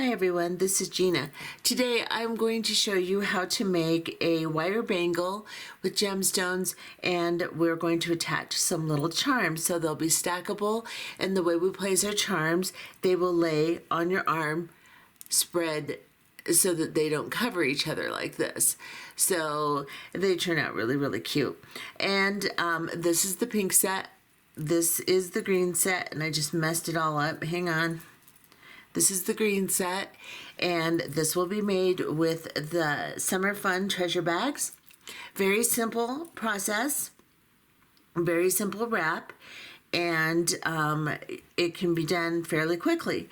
Hi everyone, this is Gina. Today I'm going to show you how to make a wire bangle with gemstones, and we're going to attach some little charms. So they'll be stackable, and the way we place our charms, they will lay on your arm, spread so that they don't cover each other like this. So they turn out really, really cute. And this is the pink set. This is the green set, and I just messed it all up. Hang on. This is the green set, and this will be made with the Summer Fun treasure bags. Very simple process, very simple wrap, and it can be done fairly quickly.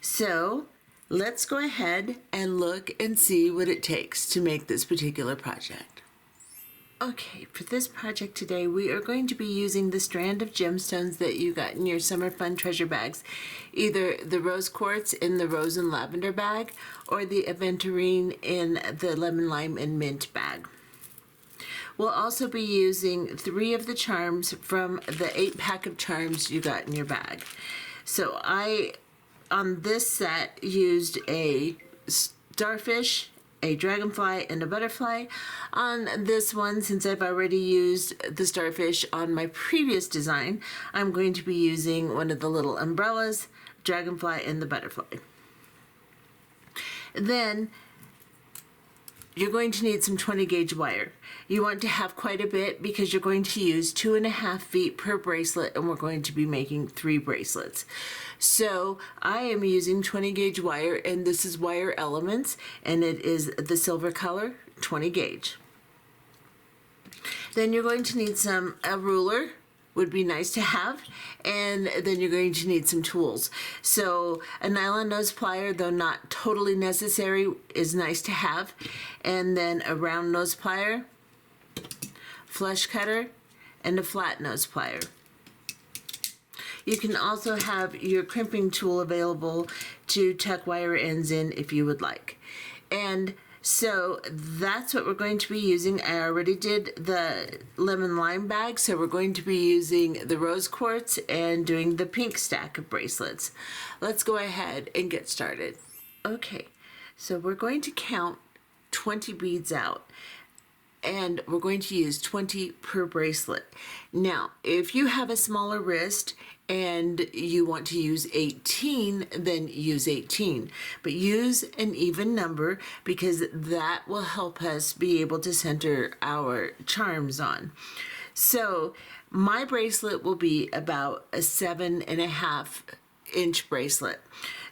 So let's go ahead and look and see what it takes to make this particular project. Okay, for this project today, we are going to be using the strand of gemstones that you got in your Summer Fun treasure bags. Either the rose quartz in the rose and lavender bag, or the aventurine in the lemon, lime, and mint bag. We'll also be using 3 of the charms from the 8-pack of charms you got in your bag. So I, on this set, used a starfish, a dragonfly, and a butterfly. On this one, since I've already used the starfish on my previous design, I'm going to be using one of the little umbrellas, dragonfly, and the butterfly. Then you're going to need some 20 gauge wire. You want to have quite a bit because you're going to use 2.5 feet per bracelet, and we're going to be making 3 bracelets. So I am using 20 gauge wire, and this is Wire Elements, and it is the silver color, 20 gauge. Then you're going to need a ruler, would be nice to have, and then you're going to need some tools. So a nylon nose plier, though not totally necessary, is nice to have, and then a round nose plier, flush cutter, and a flat nose plier. You can also have your crimping tool available to tuck wire ends in if you would like. And so that's what we're going to be using. I already did the lemon lime bag, so we're going to be using the rose quartz and doing the pink stack of bracelets. Let's go ahead and get started. Okay, so we're going to count 20 beads out, and we're going to use 20 per bracelet. Now, if you have a smaller wrist and you want to use 18, then use 18. But use an even number because that will help us be able to center our charms on. So my bracelet will be about a 7.5 inch bracelet.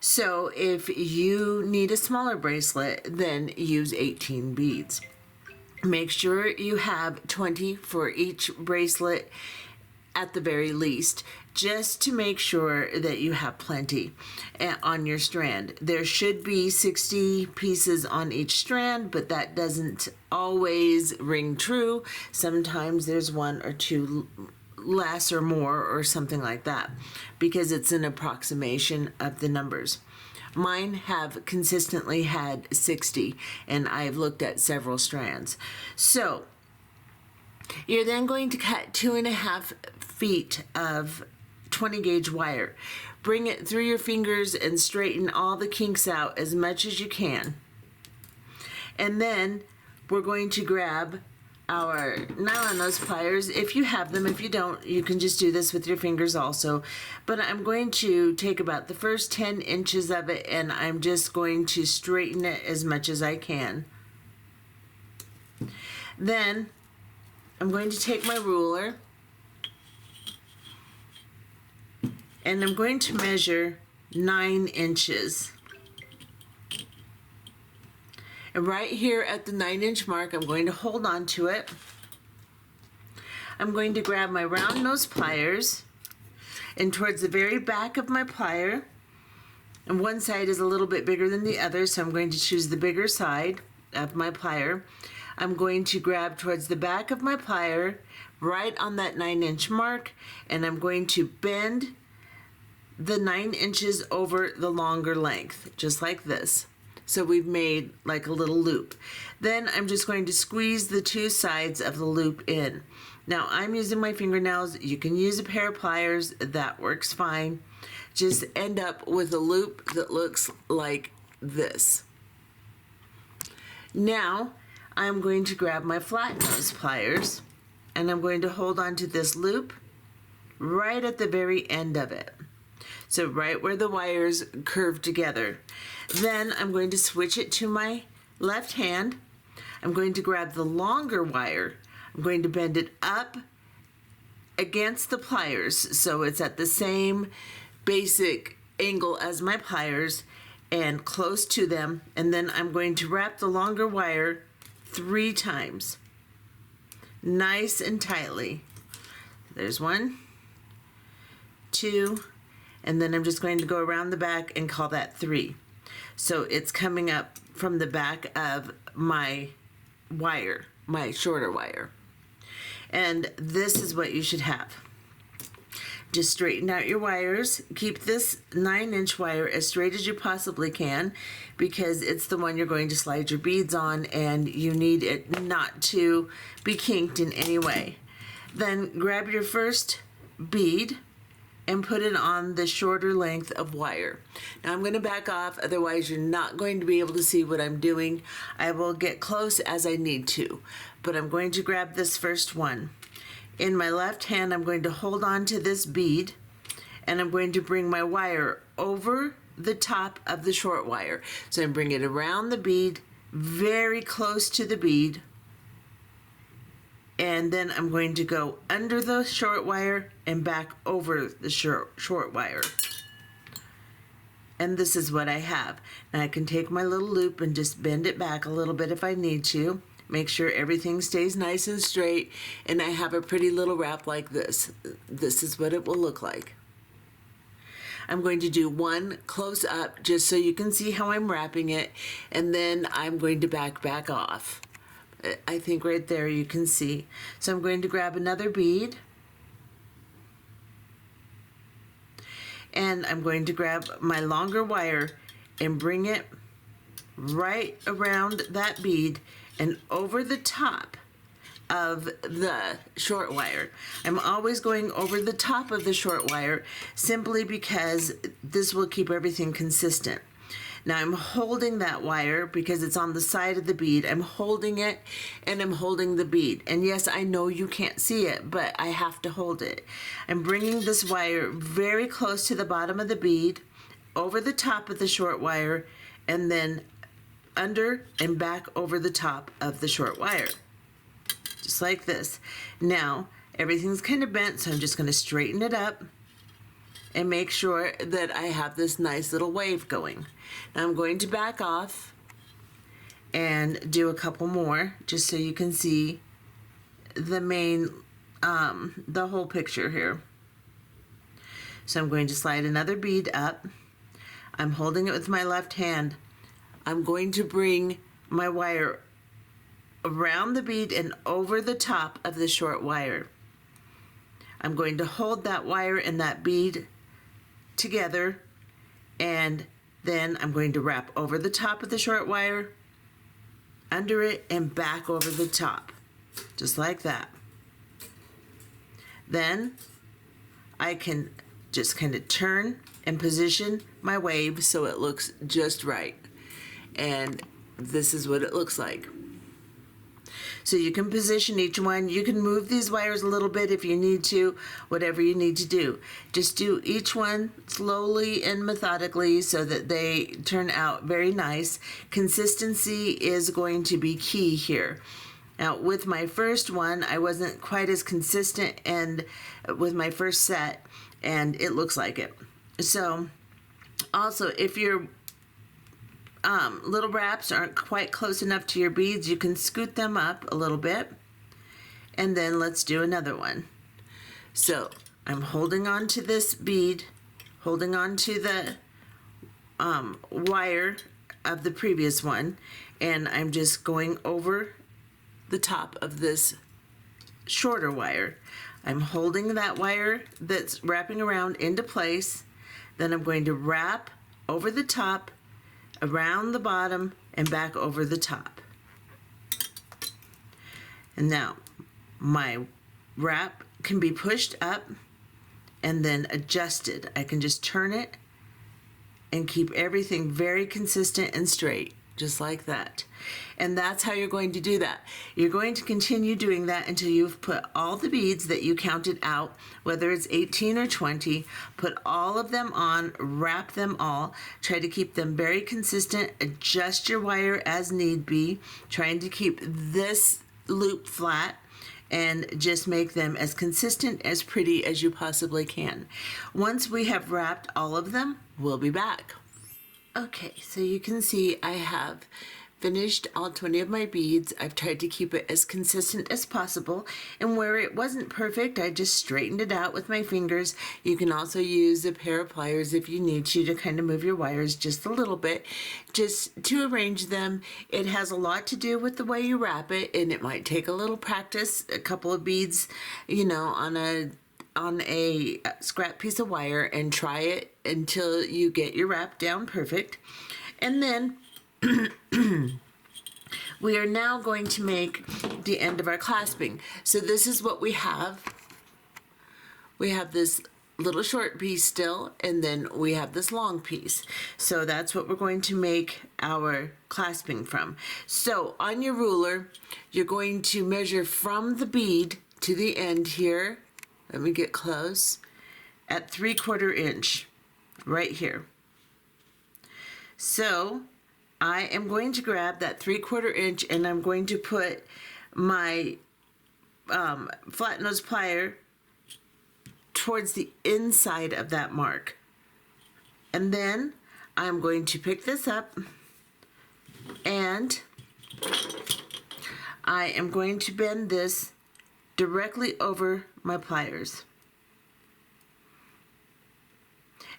So if you need a smaller bracelet, then use 18 beads. Make sure you have 20 for each bracelet at the very least, just to make sure that you have plenty on your strand. There should be 60 pieces on each strand, but that doesn't always ring true. Sometimes there's 1 or 2 less or more or something like that, because it's an approximation of the numbers. Mine have consistently had 60, and I've looked at several strands. So you're then going to cut 2.5 feet of 20 gauge wire. Bring it through your fingers and straighten all the kinks out as much as you can. And then we're going to grab our nylon nose pliers if you have them. If you don't, you can just do this with your fingers also. But I'm going to take about the first 10 inches of it, and I'm just going to straighten it as much as I can. Then I'm going to take my ruler, and I'm going to measure 9 inches. And right here at the 9-inch mark, I'm going to hold on to it. I'm going to grab my round nose pliers, and towards the very back of my plier, and one side is a little bit bigger than the other, so I'm going to choose the bigger side of my plier. I'm going to grab towards the back of my plier, right on that 9-inch mark, and I'm going to bend the 9 inches over the longer length, just like this. So we've made like a little loop. Then I'm just going to squeeze the 2 sides of the loop in. Now I'm using my fingernails. You can use a pair of pliers, that works fine. Just end up with a loop that looks like this. Now I'm going to grab my flat nose pliers and I'm going to hold on to this loop right at the very end of it. So right where the wires curve together. Then I'm going to switch it to my left hand. I'm going to grab the longer wire. I'm going to bend it up against the pliers so it's at the same basic angle as my pliers and close to them. And then I'm going to wrap the longer wire 3 times, nice and tightly. There's 1, 2, and then I'm just going to go around the back and call that 3. So it's coming up from the back of my wire, my shorter wire. And this is what you should have. Just straighten out your wires. Keep this 9-inch wire as straight as you possibly can because it's the one you're going to slide your beads on and you need it not to be kinked in any way. Then grab your first bead and put it on the shorter length of wire. Now I'm going to back off, otherwise you're not going to be able to see what I'm doing. I will get close as I need to, but I'm going to grab this first one. In my left hand, I'm going to hold on to this bead and I'm going to bring my wire over the top of the short wire. So I'm bringing it around the bead, very close to the bead, and then I'm going to go under the short wire and back over the short wire. And this is what I have. Now I can take my little loop and just bend it back a little bit if I need to. Make sure everything stays nice and straight, and I have a pretty little wrap like this. This is what it will look like. I'm going to do one close up just so you can see how I'm wrapping it, and then I'm going to back off. I think right there you can see. So I'm going to grab another bead, and I'm going to grab my longer wire and bring it right around that bead and over the top of the short wire. I'm always going over the top of the short wire simply because this will keep everything consistent. Now I'm holding that wire because it's on the side of the bead. I'm holding it and I'm holding the bead. And yes, I know you can't see it, but I have to hold it. I'm bringing this wire very close to the bottom of the bead, over the top of the short wire, and then under and back over the top of the short wire. Just like this. Now, everything's kind of bent, so I'm just going to straighten it up and make sure that I have this nice little wave going. Now I'm going to back off and do a couple more just so you can see the main, the whole picture here. So I'm going to slide another bead up. I'm holding it with my left hand. I'm going to bring my wire around the bead and over the top of the short wire. I'm going to hold that wire and that bead together, and then I'm going to wrap over the top of the short wire, under it, and back over the top, just like that. Then I can just kind of turn and position my wave so it looks just right. And this is what it looks like. So you can position each one. You can move these wires a little bit if you need to, whatever you need to do. Just do each one slowly and methodically so that they turn out very nice. Consistency is going to be key here. Now with my first one, I wasn't quite as consistent and with my first set, and it looks like it. So also, if your little wraps aren't quite close enough to your beads, you can scoot them up a little bit, and then let's do another one. So I'm holding on to this bead, holding on to the wire of the previous one, and I'm just going over the top of this shorter wire. I'm holding that wire that's wrapping around into place, then I'm going to wrap over the top, around the bottom, and back over the top. And now my wrap can be pushed up and then adjusted. I can just turn it and keep everything very consistent and straight, just like that. And that's how you're going to do that. You're going to continue doing that until you've put all the beads that you counted out, whether it's 18 or 20, put all of them on, wrap them all, try to keep them very consistent, adjust your wire as need be, trying to keep this loop flat, and just make them as consistent, as pretty as you possibly can. Once we have wrapped all of them, we'll be back. Okay, so you can see I have finished all 20 of my beads. I've tried to keep it as consistent as possible, and where it wasn't perfect, I just straightened it out with my fingers. You can also use a pair of pliers if you need to kind of move your wires just a little bit, just to arrange them. It has a lot to do with the way you wrap it, and it might take a little practice, a couple of beads, you know, on a scrap piece of wire, and try it until you get your wrap down perfect. And then we are now going to make the end of our clasping. So this is what we have. We have this little short piece still, and then we have this long piece. So that's what we're going to make our clasping from. So on your ruler, you're going to measure from the bead to the end here. Let me get close. At 3/4 inch, right here. So I am going to grab that 3/4 inch, and I'm going to put my flat nose plier towards the inside of that mark. And then I'm going to pick this up, and I am going to bend this directly over my pliers.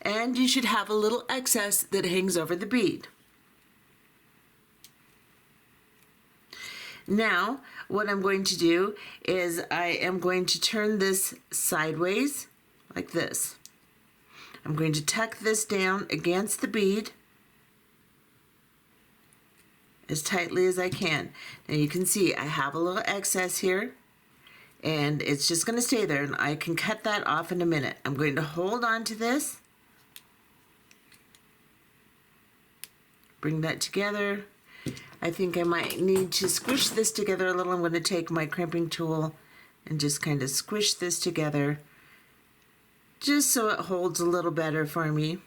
And you should have a little excess that hangs over the bead. Now, what I'm going to do is I am going to turn this sideways like this. I'm going to tuck this down against the bead as tightly as I can. Now you can see I have a little excess here, and it's just going to stay there, and I can cut that off in a minute. I'm going to hold on to this, bring that together. I think I might need to squish this together a little. I'm going to take my crimping tool and just kind of squish this together, just so it holds a little better for me.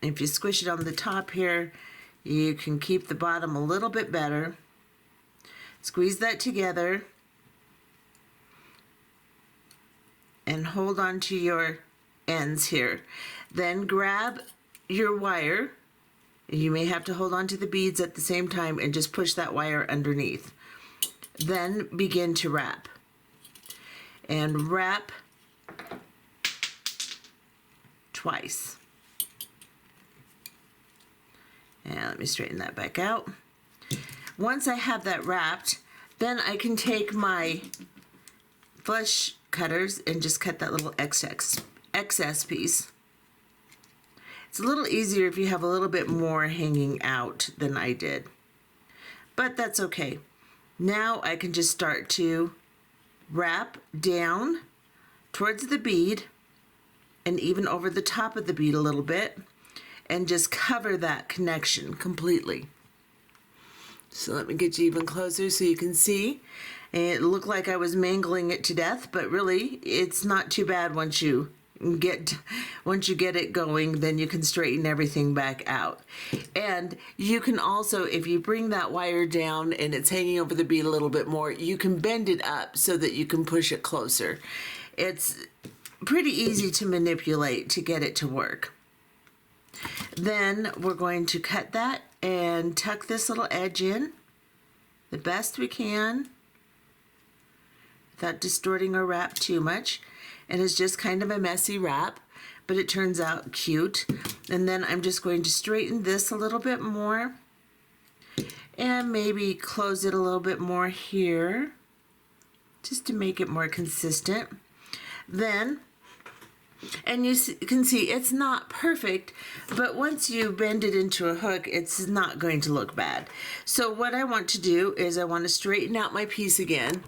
If you squish it on the top here, you can keep the bottom a little bit better. Squeeze that together and hold on to your ends here. Then grab your wire. You may have to hold on to the beads at the same time and just push that wire underneath. Then begin to wrap. And wrap twice. And let me straighten that back out. Once I have that wrapped, then I can take my flush cutters and just cut that little excess piece. It's a little easier if you have a little bit more hanging out than I did, but that's okay. Now I can just start to wrap down towards the bead and even over the top of the bead a little bit, and just cover that connection completely. So let me get you even closer so you can see. It looked like I was mangling it to death, but really it's not too bad once you get it going. Then you can straighten everything back out. And you can also, if you bring that wire down and it's hanging over the bead a little bit more, you can bend it up so that you can push it closer. It's pretty easy to manipulate to get it to work. Then we're going to cut that and tuck this little edge in the best we can without distorting our wrap too much. And it's just kind of a messy wrap, but it turns out cute. And then I'm just going to straighten this a little bit more and maybe close it a little bit more here just to make it more consistent. Then, and you can see it's not perfect, but once you bend it into a hook, it's not going to look bad. So what I want to do is I want to straighten out my piece again,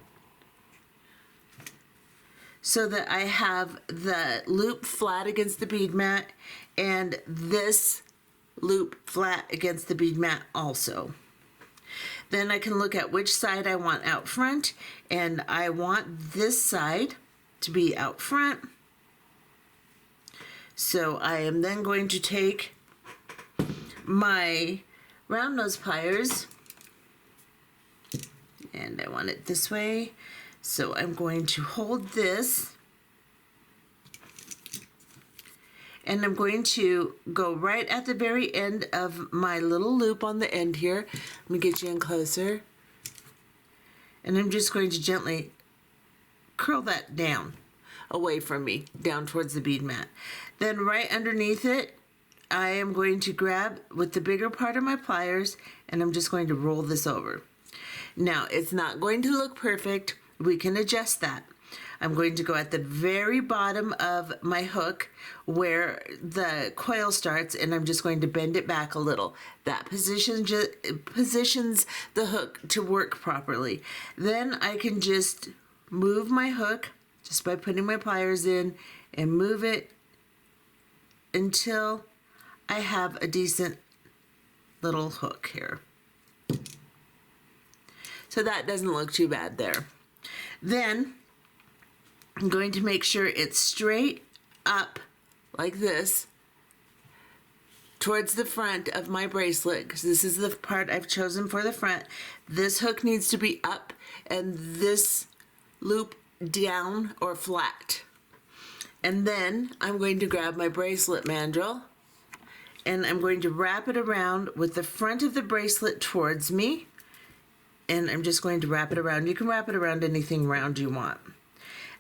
so that I have the loop flat against the bead mat and this loop flat against the bead mat also. Then I can look at which side I want out front, and I want this side to be out front. So I am then going to take my round nose pliers, and I want it this way. So I'm going to hold this, and I'm going to go right at the very end of my little loop on the end here. Let me get you in closer. And I'm just going to gently curl that down away from me, down towards the bead mat. Then right underneath it, I am going to grab with the bigger part of my pliers, and I'm just going to roll this over. Now, it's not going to look perfect. We can adjust that. I'm going to go at the very bottom of my hook where the coil starts, and I'm just going to bend it back a little. That positions the hook to work properly. Then I can just move my hook just by putting my pliers in and move it until I have a decent little hook here. So that doesn't look too bad there. Then I'm going to make sure it's straight up like this towards the front of my bracelet, because this is the part I've chosen for the front. This hook needs to be up and this loop down or flat. And then I'm going to grab my bracelet mandrel, and I'm going to wrap it around with the front of the bracelet towards me, and I'm just going to wrap it around. You can wrap it around anything round you want.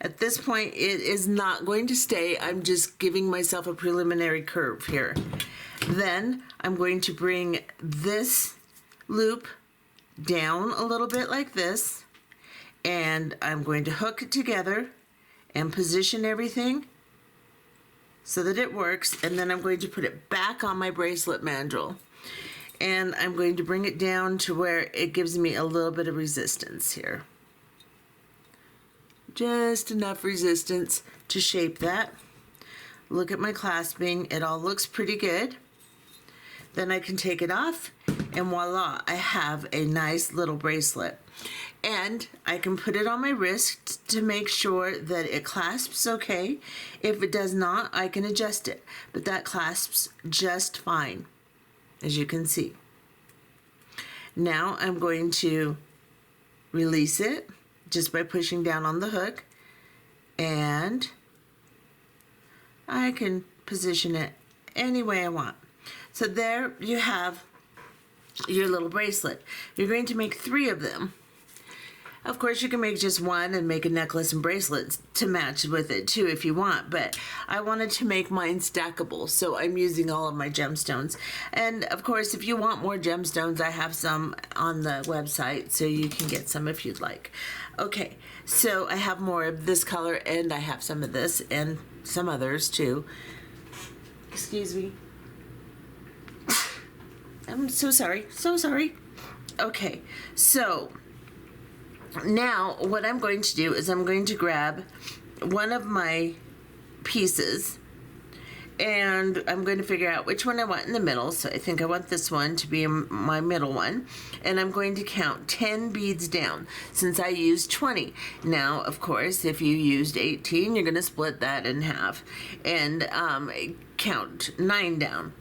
At this point, it is not going to stay. I'm just giving myself a preliminary curve here. Then I'm going to bring this loop down a little bit like this, and I'm going to hook it together and position everything so that it works, and then I'm going to put it back on my bracelet mandrel. And I'm going to bring it down to where it gives me a little bit of resistance here. Just enough resistance to shape that. Look at my clasping, it all looks pretty good. Then I can take it off, and voila, I have a nice little bracelet. And I can put it on my wrist to make sure that it clasps okay. If it does not, I can adjust it, but that clasps just fine, as you can see. Now I'm going to release it just by pushing down on the hook, and I can position it any way I want. So there you have your little bracelet. You're going to make 3 of them. Of course, you can make just one and make a necklace and bracelets to match with it too if you want, but I wanted to make mine stackable, so I'm using all of my gemstones. And of course, if you want more gemstones, I have some on the website, so you can get some if you'd like. Okay, so I have more of this color, and I have some of this and some others too. Excuse me. I'm so sorry, so sorry. Okay, so now what I'm going to do is I'm going to grab one of my pieces, and I'm going to figure out which one I want in the middle. So I think I want this one to be my middle one, and I'm going to count 10 beads down since I used 20. Now, of course, if you used 18, you're going to split that in half and count 9 down.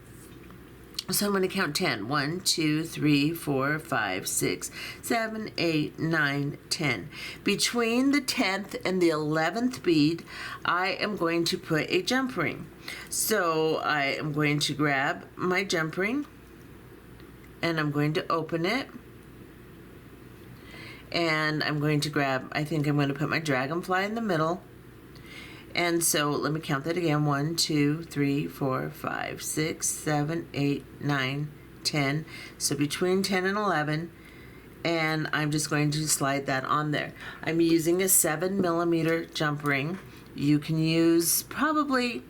So I'm going to count 10. 1, 2, 3, 4, 5, 6, 7, 8, 9, 10. Between the 10th and the 11th bead, I am going to put a jump ring. So I am going to grab my jump ring, and I'm going to open it. And I'm going to grab, I think I'm going to put my dragonfly in the middle. And so let me count that again. 1, 2, 3, 4, 5, 6, 7, 8, 9, 10. So between 10 and 11. And I'm just going to slide that on there. I'm using a 7mm jump ring. You can use probably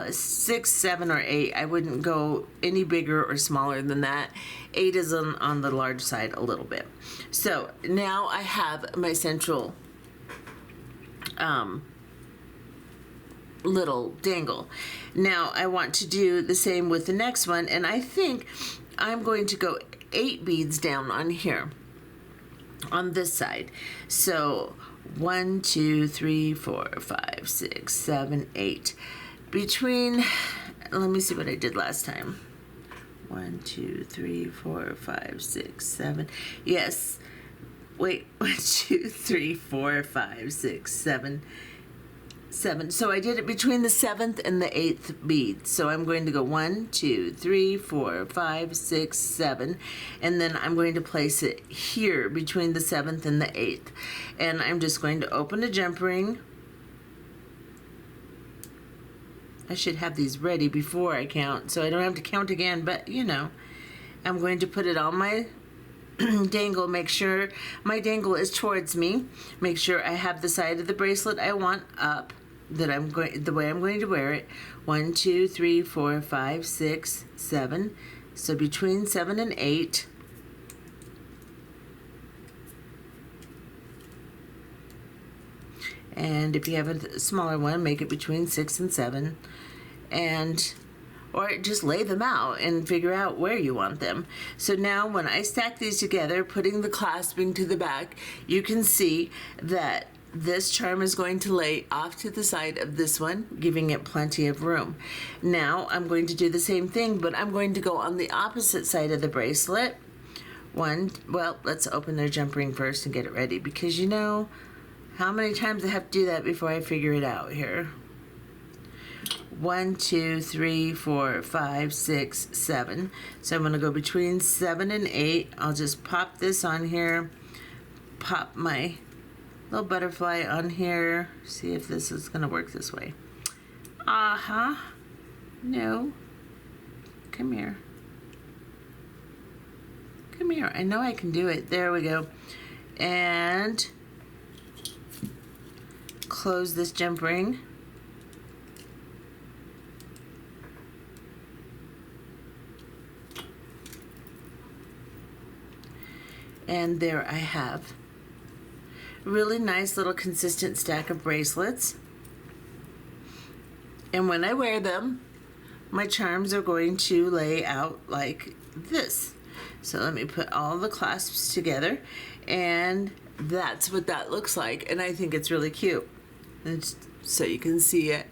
6, 7, or 8. I wouldn't go any bigger or smaller than that. 8 is on the large side a little bit. So now I have my central little dangle. Now I want to do the same with the next one, and I think I'm going to go 8 beads down on here on this side. So 1, 2, 3, 4, 5, 6, 7, 8. Between, let me see what I did last time. 1, 2, 3, 4, 5, 6, 7. Yes. Wait, 1, 2, 3, 4, 5, 6, 7. 7. So I did it between the 7th and the 8th bead. So I'm going to go 1, 2, 3, 4, 5, 6, 7, and then I'm going to place it here between the 7th and the 8th. And I'm just going to open a jump ring. I should have these ready before I count, so I don't have to count again, but you know, I'm going to put it on my dangle. Make sure my dangle is towards me. Make sure I have the side of the bracelet I want up, that I'm going, the way I'm going to wear it. 1, 2, 3, 4, 5, 6, 7. So between 7 and 8. And if you have a smaller one, make it between 6 and 7. And or just lay them out and figure out where you want them. So now when I stack these together, putting the clasping to the back, you can see that this charm is going to lay off to the side of this one, giving it plenty of room. Now I'm going to do the same thing, but I'm going to go on the opposite side of the bracelet. Well, let's open their jump ring first and get it ready, because you know how many times I have to do that before I figure it out here. 1, 2, 3, 4, 5, 6, 7. So I'm going to go between 7 and 8. I'll just pop this on here, pop my little butterfly on here. See if this is going to work this way. No. Come here. Come here. I know I can do it. There we go. And close this jump ring. And there I have a really nice little consistent stack of bracelets. And when I wear them, my charms are going to lay out like this. So let me put all the clasps together, and that's what that looks like. And I think it's really cute. So you can see it.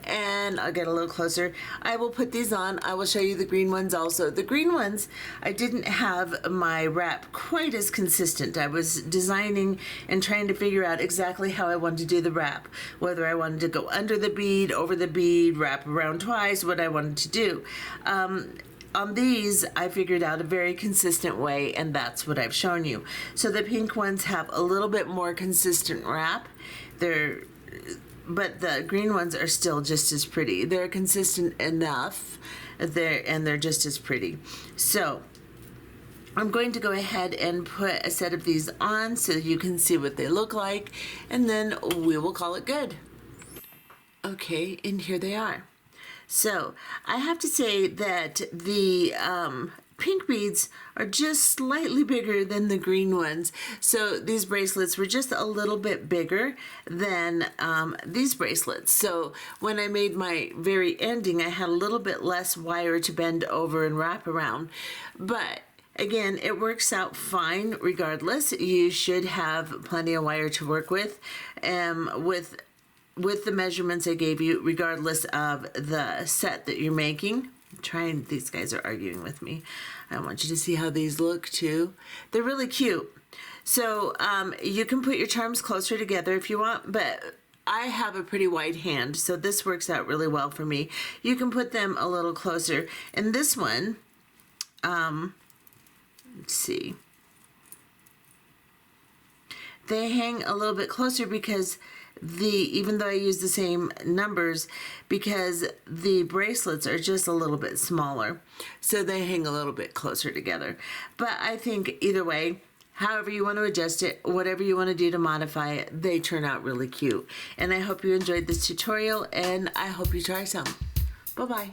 And I'll get a little closer. I will put these on. I will show you the green ones also. The green ones, I didn't have my wrap quite as consistent. I was designing and trying to figure out exactly how I wanted to do the wrap. Whether I wanted to go under the bead, over the bead, wrap around twice, what I wanted to do. On these, I figured out a very consistent way, and that's what I've shown you. So the pink ones have a little bit more consistent wrap. But the green ones are still just as pretty. They're consistent enough, and they're just as pretty. So I'm going to go ahead and put a set of these on so you can see what they look like, and then we will call it good. Okay, and here they are. So I have to say that the pink beads are just slightly bigger than the green ones. So these bracelets were just a little bit bigger than these bracelets. So when I made my very ending, I had a little bit less wire to bend over and wrap around. But again, it works out fine regardless. You should have plenty of wire to work with the measurements I gave you, regardless of the set that you're making. These guys are arguing with me. I want you to see how these look too. They're really cute. So you can put your charms closer together if you want, but I have a pretty wide hand, so this works out really well for me. You can put them a little closer. And this one, let's see. They hang a little bit closer because even though I use the same numbers, because the bracelets are just a little bit smaller, so they hang a little bit closer together. But I think either way, however you want to adjust it, whatever you want to do to modify it, they turn out really cute. And I hope you enjoyed this tutorial, and I hope you try some. Bye-bye.